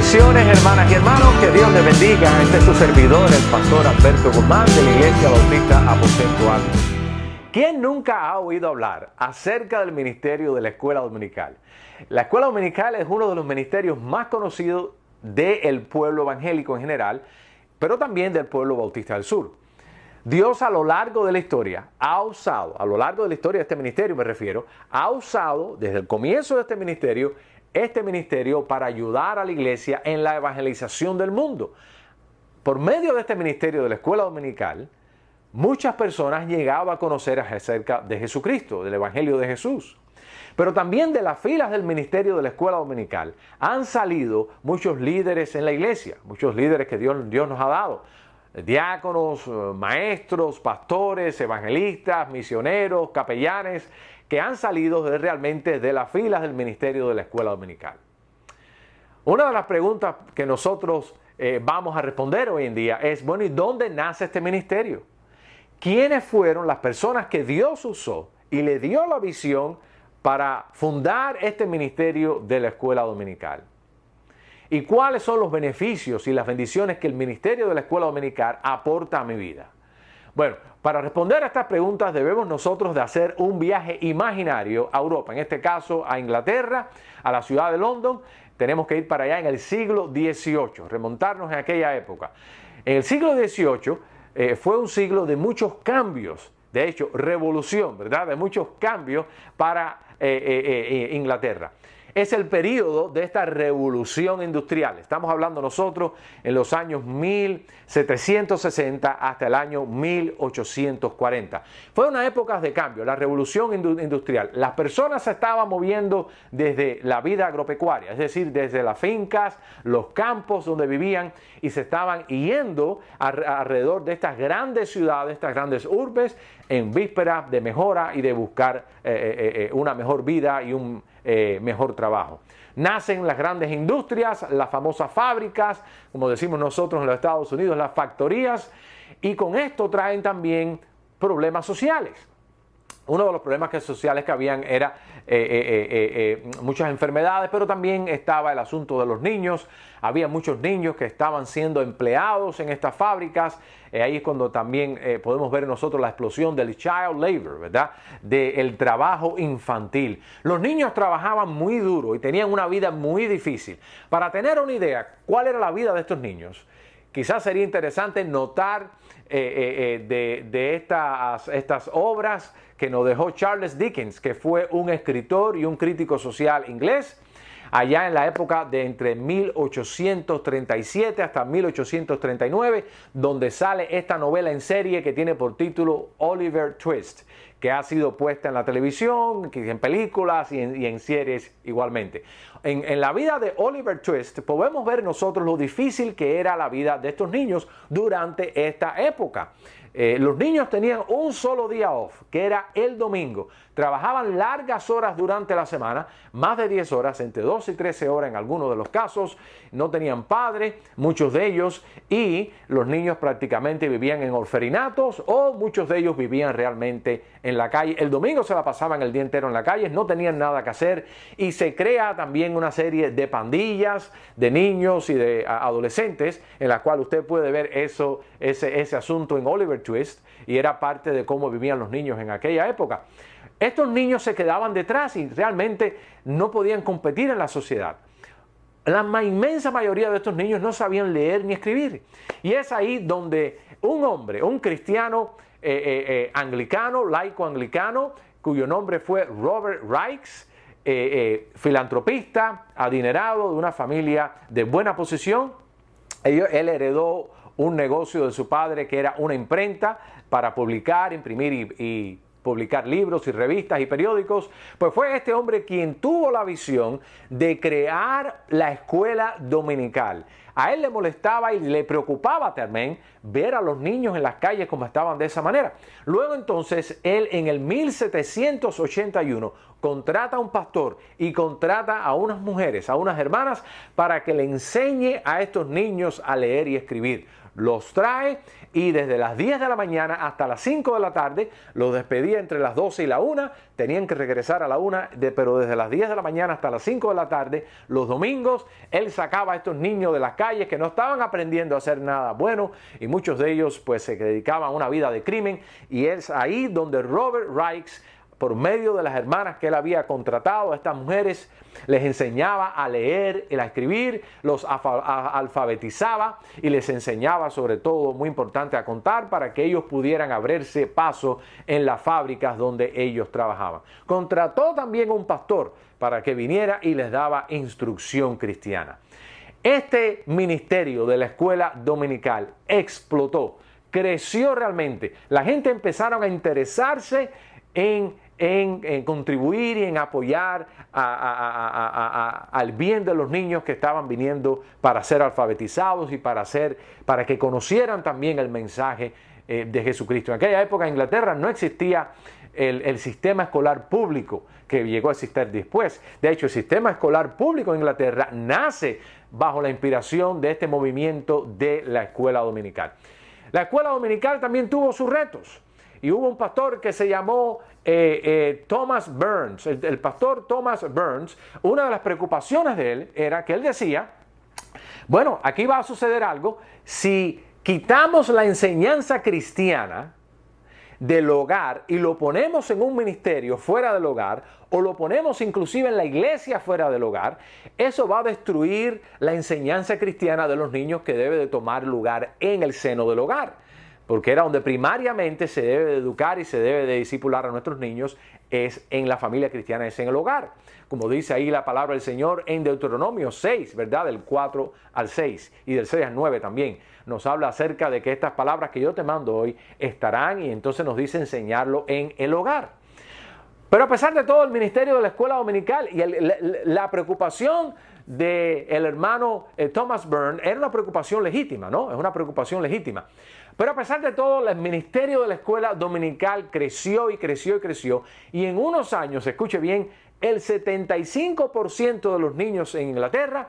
Bendiciones, hermanas y hermanos, que Dios les bendiga. Este es su servidor, el pastor Alberto Guzmán, de la Iglesia Bautista Aposento Alto. ¿Quién nunca ha oído hablar acerca del ministerio de la Escuela Dominical? La Escuela Dominical es uno de los ministerios más conocidos del pueblo evangélico en general, pero también del pueblo bautista del sur. Dios a lo largo de la historia ha usado, a lo largo de la historia de este ministerio me refiero, ha usado desde el comienzo de este ministerio para ayudar a la iglesia en la evangelización del mundo. Por medio de este ministerio de la Escuela Dominical, muchas personas han llegado a conocer acerca de Jesucristo, del Evangelio de Jesús. Pero también de las filas del ministerio de la Escuela Dominical han salido muchos líderes en la iglesia, muchos líderes que Dios nos ha dado. Diáconos, maestros, pastores, evangelistas, misioneros, capellanes, que han salido realmente de las filas del ministerio de la Escuela Dominical. Una de las preguntas que nosotros vamos a responder hoy en día es, bueno, ¿y dónde nace este ministerio? ¿Quiénes fueron las personas que Dios usó y le dio la visión para fundar este ministerio de la Escuela Dominical? ¿Y cuáles son los beneficios y las bendiciones que el ministerio de la Escuela Dominical aporta a mi vida? Bueno, para responder a estas preguntas debemos nosotros de hacer un viaje imaginario a Europa, en este caso a Inglaterra, a la ciudad de London. Tenemos que ir para allá en el siglo XVIII, remontarnos en aquella época. En el siglo XVIII fue un siglo de muchos cambios, de hecho, revolución, ¿verdad? De muchos cambios para Inglaterra. Es el período de esta revolución industrial. Estamos hablando nosotros en los años 1760 hasta el año 1840. Fue una época de cambio, la revolución industrial. Las personas se estaban moviendo desde la vida agropecuaria, es decir, desde las fincas, los campos donde vivían, y se estaban yendo alrededor de estas grandes ciudades, estas grandes urbes, en víspera de mejora y de buscar una mejor vida y un mejor trabajo. Nacen las grandes industrias, las famosas fábricas, como decimos nosotros en los Estados Unidos, las factorías, y con esto traen también problemas sociales. Uno de los problemas sociales que habían era muchas enfermedades, pero también estaba el asunto de los niños. Había muchos niños que estaban siendo empleados en estas fábricas. Ahí es cuando también podemos ver nosotros la explosión del child labor, ¿verdad? Del trabajo infantil. Los niños trabajaban muy duro y tenían una vida muy difícil. Para tener una idea, ¿cuál era la vida de estos niños? Quizás sería interesante notar de estas obras que nos dejó Charles Dickens, que fue un escritor y un crítico social inglés, allá en la época de entre 1837 hasta 1839, donde sale esta novela en serie que tiene por título Oliver Twist, que ha sido puesta en la televisión, en películas y en series igualmente. En la vida de Oliver Twist podemos ver nosotros lo difícil que era la vida de estos niños durante esta época. Los niños tenían un solo día off, que era el domingo. Trabajaban largas horas durante la semana, más de 10 horas, entre 12 y 13 horas en algunos de los casos. No tenían padre, muchos de ellos, y los niños prácticamente vivían en orferinatos o muchos de ellos vivían realmente en la calle. El domingo se la pasaban el día entero en la calle, no tenían nada que hacer, y se crea también una serie de pandillas de niños y de adolescentes en la cual usted puede ver ese asunto en Oliver Twist, y era parte de cómo vivían los niños en aquella época. Estos niños se quedaban detrás y realmente no podían competir en la sociedad. La inmensa mayoría de estos niños no sabían leer ni escribir. Y es ahí donde un hombre, un cristiano anglicano, laico anglicano, cuyo nombre fue Robert Raikes, filantropista, adinerado, de una familia de buena posición. Él heredó un negocio de su padre que era una imprenta para publicar, imprimir y publicar libros y revistas y periódicos. Pues fue este hombre quien tuvo la visión de crear la escuela dominical. A él le molestaba y le preocupaba también ver a los niños en las calles como estaban de esa manera. Luego entonces él en el 1781 contrata a un pastor y contrata a unas mujeres, a unas hermanas, para que le enseñe a estos niños a leer y escribir. los trae y desde las 10 de la mañana hasta las 5 de la tarde los despedía entre las 12 y la 1, tenían que regresar a la 1, pero desde las 10 de la mañana hasta las 5 de la tarde, los domingos, él sacaba a estos niños de las calles que no estaban aprendiendo a hacer nada bueno y muchos de ellos pues se dedicaban a una vida de crimen, y es ahí donde Robert Reichs, por medio de las hermanas que él había contratado, a estas mujeres les enseñaba a leer y a escribir, los alfabetizaba y les enseñaba sobre todo, muy importante, a contar para que ellos pudieran abrirse paso en las fábricas donde ellos trabajaban. Contrató también a un pastor para que viniera y les daba instrucción cristiana. Este ministerio de la escuela dominical explotó, creció realmente. La gente empezaron a interesarse en contribuir y en apoyar al bien de los niños que estaban viniendo para ser alfabetizados y para que conocieran también el mensaje de Jesucristo. En aquella época en Inglaterra no existía el sistema escolar público que llegó a existir después. De hecho, el sistema escolar público en Inglaterra nace bajo la inspiración de este movimiento de la escuela dominical. La escuela dominical también tuvo sus retos. Y hubo un pastor que se llamó Thomas Burns, el pastor Thomas Burns. Una de las preocupaciones de él era que él decía, bueno, aquí va a suceder algo, si quitamos la enseñanza cristiana del hogar y lo ponemos en un ministerio fuera del hogar, o lo ponemos inclusive en la iglesia fuera del hogar, eso va a destruir la enseñanza cristiana de los niños que debe de tomar lugar en el seno del hogar. Porque era donde primariamente se debe de educar y se debe de discipular a nuestros niños, es en la familia cristiana, es en el hogar. Como dice ahí la palabra del Señor en Deuteronomio 6, ¿verdad? Del 4 al 6 y del 6 al 9 también. Nos habla acerca de que estas palabras que yo te mando hoy estarán, y entonces nos dice enseñarlo en el hogar. Pero a pesar de todo, el ministerio de la escuela dominical y la preocupación del hermano Thomas Burns era una preocupación legítima, ¿no? Es una preocupación legítima. Pero a pesar de todo, el ministerio de la escuela dominical creció y creció y creció. Y en unos años, escuche bien, el 75% de los niños en Inglaterra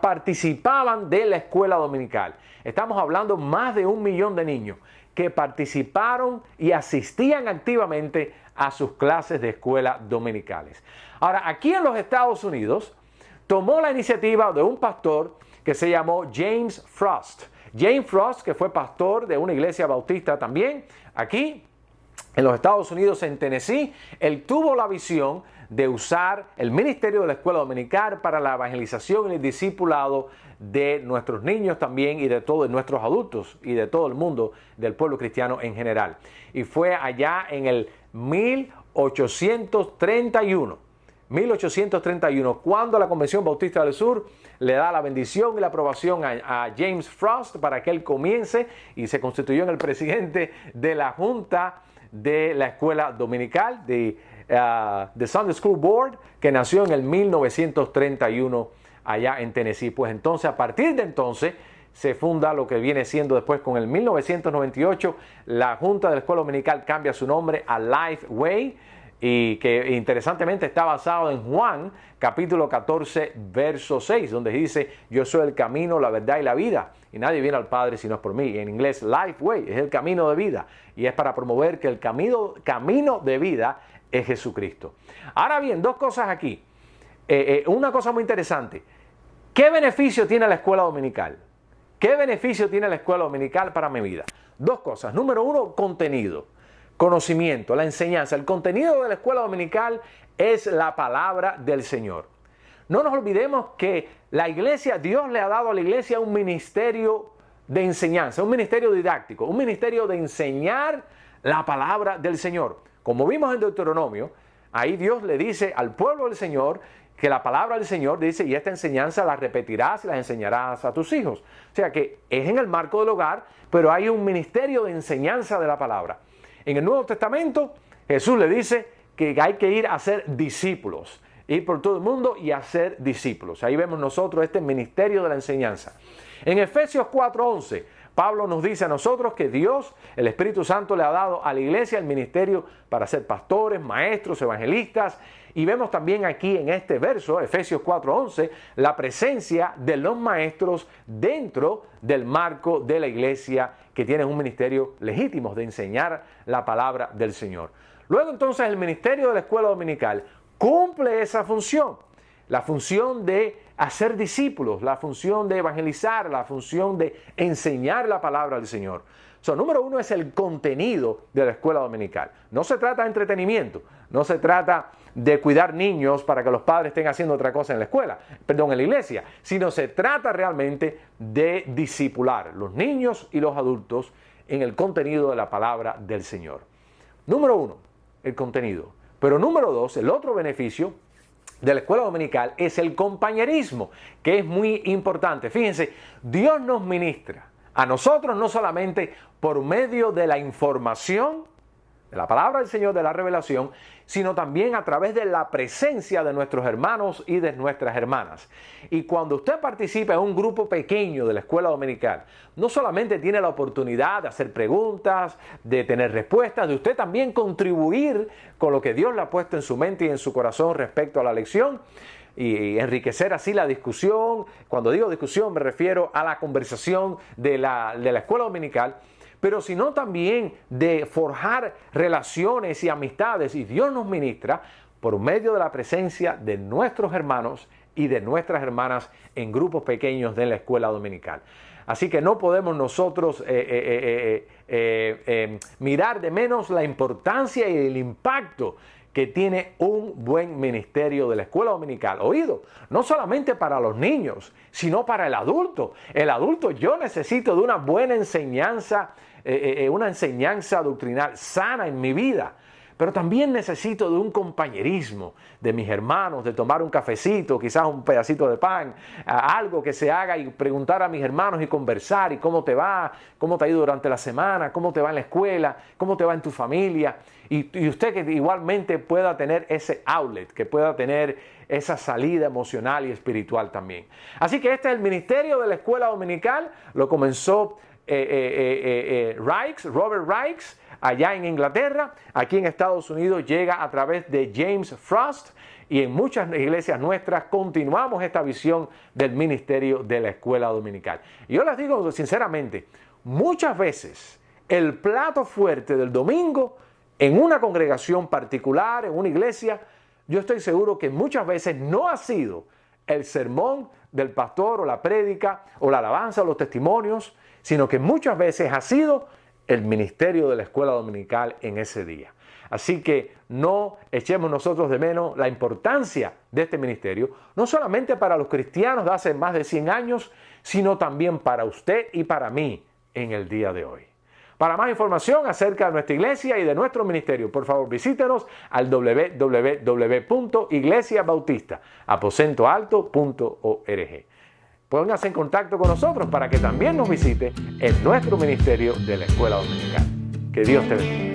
participaban de la escuela dominical. Estamos hablando más de 1 millón de niños que participaron y asistían activamente a sus clases de escuela dominicales. Ahora, aquí en los Estados Unidos, tomó la iniciativa de un pastor que se llamó James Frost. James Frost, que fue pastor de una iglesia bautista también, aquí en los Estados Unidos, en Tennessee, él tuvo la visión de usar el ministerio de la escuela dominical para la evangelización y el discipulado de nuestros niños también, y de todos nuestros adultos y de todo el mundo del pueblo cristiano en general. Y fue allá en el 1831, cuando la Convención Bautista del Sur le da la bendición y la aprobación a James Frost para que él comience, y se constituyó en el presidente de la Junta de la Escuela Dominical, de Sunday School Board, que nació en el 1931 allá en Tennessee. Pues entonces, a partir de entonces, se funda lo que viene siendo después, con el 1998, la Junta de la Escuela Dominical cambia su nombre a Lifeway, y que interesantemente está basado en Juan capítulo 14 verso 6, donde dice: yo soy el camino, la verdad y la vida, y nadie viene al Padre si no es por mí. En inglés, Lifeway es el camino de vida, y es para promover que el camino de vida es Jesucristo. Ahora bien, dos cosas aquí. Una cosa muy interesante: ¿qué beneficio tiene la escuela dominical? ¿Qué beneficio tiene la escuela dominical para mi vida? Dos cosas. Número uno, contenido. Conocimiento, la enseñanza. El contenido de la escuela dominical es la palabra del Señor. No nos olvidemos que la iglesia, Dios le ha dado a la iglesia un ministerio de enseñanza, un ministerio didáctico, un ministerio de enseñar la palabra del Señor. Como vimos en Deuteronomio, ahí Dios le dice al pueblo del Señor que la palabra del Señor dice: y esta enseñanza la repetirás y la enseñarás a tus hijos. O sea que es en el marco del hogar, pero hay un ministerio de enseñanza de la palabra. En el Nuevo Testamento, Jesús le dice que hay que ir a ser discípulos, ir por todo el mundo y hacer discípulos. Ahí vemos nosotros este ministerio de la enseñanza. En Efesios 4:11, Pablo nos dice a nosotros que Dios, el Espíritu Santo, le ha dado a la iglesia el ministerio para ser pastores, maestros, evangelistas. Y vemos también aquí en este verso, Efesios 4:11, la presencia de los maestros dentro del marco de la iglesia, que tienen un ministerio legítimo de enseñar la palabra del Señor. Luego entonces el ministerio de la escuela dominical cumple esa función, la función de hacer discípulos, la función de evangelizar, la función de enseñar la palabra del Señor. Número uno es el contenido de la escuela dominical. No se trata de entretenimiento, no se trata de cuidar niños para que los padres estén haciendo otra cosa en la escuela, en la iglesia, sino se trata realmente de discipular los niños y los adultos en el contenido de la palabra del Señor. Número uno, el contenido. Pero número dos, el otro beneficio de la escuela dominical es el compañerismo, que es muy importante. Fíjense, Dios nos ministra a nosotros no solamente por medio de la información, de la palabra del Señor, de la revelación, sino también a través de la presencia de nuestros hermanos y de nuestras hermanas. Y cuando usted participa en un grupo pequeño de la escuela dominical, no solamente tiene la oportunidad de hacer preguntas, de tener respuestas, de usted también contribuir con lo que Dios le ha puesto en su mente y en su corazón respecto a la lección, y enriquecer así la discusión. Cuando digo discusión me refiero a la conversación de la escuela dominical, pero sino también de forjar relaciones y amistades. Y Dios nos ministra por medio de la presencia de nuestros hermanos y de nuestras hermanas en grupos pequeños de la escuela dominical. Así que no podemos nosotros mirar de menos la importancia y el impacto que tiene un buen ministerio de la escuela dominical. Oído, no solamente para los niños, sino para el adulto. El adulto, yo necesito de una buena enseñanza, una enseñanza doctrinal sana en mi vida. Pero también necesito de un compañerismo de mis hermanos, de tomar un cafecito, quizás un pedacito de pan, algo que se haga y preguntar a mis hermanos y conversar. ¿Y cómo te va? ¿Cómo te ha ido durante la semana? ¿Cómo te va en la escuela? ¿Cómo te va en tu familia? Y usted que igualmente pueda tener ese outlet, que pueda tener esa salida emocional y espiritual también. Así que este es el ministerio de la escuela dominical. Lo comenzó Robert Rikes, allá en Inglaterra. Aquí en Estados Unidos llega a través de James Frost, y en muchas iglesias nuestras continuamos esta visión del ministerio de la escuela dominical. Y yo les digo sinceramente, muchas veces el plato fuerte del domingo en una congregación particular, en una iglesia, yo estoy seguro que muchas veces no ha sido el sermón del pastor o la prédica o la alabanza o los testimonios, sino que muchas veces ha sido el ministerio de la escuela dominical en ese día. Así que no echemos nosotros de menos la importancia de este ministerio, no solamente para los cristianos de hace más de 100 años, sino también para usted y para mí en el día de hoy. Para más información acerca de nuestra iglesia y de nuestro ministerio, por favor visítenos al www.iglesiabautistaaposentoalto.org. Pónganse en contacto con nosotros para que también nos visite en nuestro ministerio de la escuela dominical. Que Dios te bendiga.